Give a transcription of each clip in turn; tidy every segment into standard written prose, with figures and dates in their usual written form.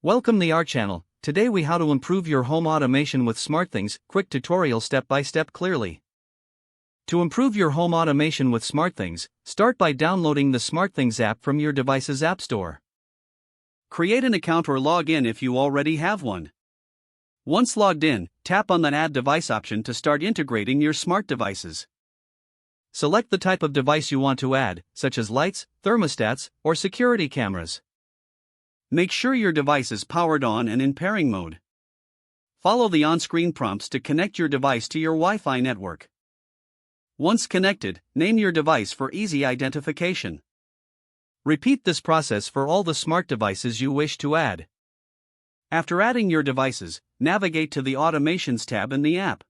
Welcome to our channel. Today we how to improve your home automation with SmartThings, quick tutorial step by step clearly. To improve your home automation with SmartThings, start by downloading the SmartThings app from your device's app store. Create an account or log in if you already have one. Once logged in, tap on the Add Device option to start integrating your smart devices. Select the type of device you want to add, such as lights, thermostats, or security cameras. Make sure your device is powered on and in pairing mode. Follow the on-screen prompts to connect your device to your Wi-Fi network. Once connected, name your device for easy identification. Repeat this process for all the smart devices you wish to add. After adding your devices, navigate to the Automations tab in the app.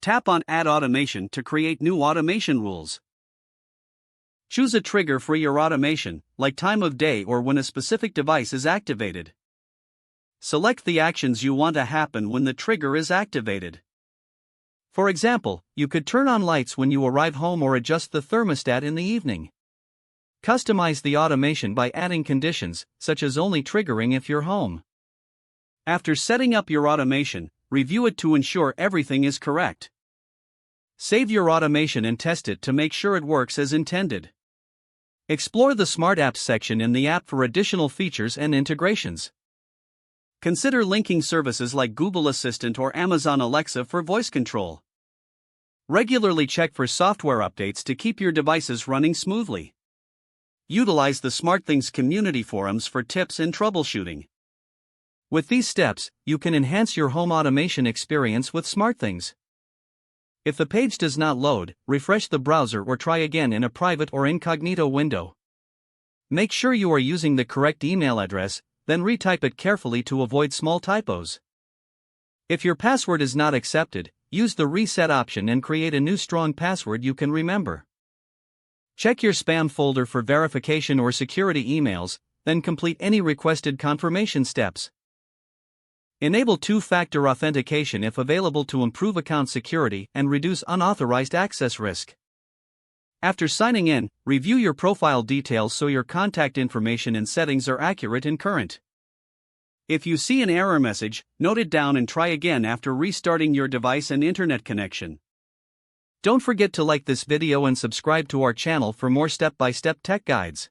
Tap on Add Automation to create new automation rules. Choose a trigger for your automation, like time of day or when a specific device is activated. Select the actions you want to happen when the trigger is activated. For example, you could turn on lights when you arrive home or adjust the thermostat in the evening. Customize the automation by adding conditions, such as only triggering if you're home. After setting up your automation, review it to ensure everything is correct. Save your automation and test it to make sure it works as intended. Explore the Smart Apps section in the app for additional features and integrations. Consider linking services like Google Assistant or Amazon Alexa for voice control. Regularly check for software updates to keep your devices running smoothly. Utilize the SmartThings community forums for tips and troubleshooting. With these steps, you can enhance your home automation experience with SmartThings. If the page does not load, refresh the browser or try again in a private or incognito window. Make sure you are using the correct email address, then retype it carefully to avoid small typos. If your password is not accepted, use the reset option and create a new strong password you can remember. Check your spam folder for verification or security emails, then complete any requested confirmation steps. Enable two-factor authentication if available to improve account security and reduce unauthorized access risk. After signing in, review your profile details so your contact information and settings are accurate and current. If you see an error message, note it down and try again after restarting your device and internet connection. Don't forget to like this video and subscribe to our channel for more step-by-step tech guides.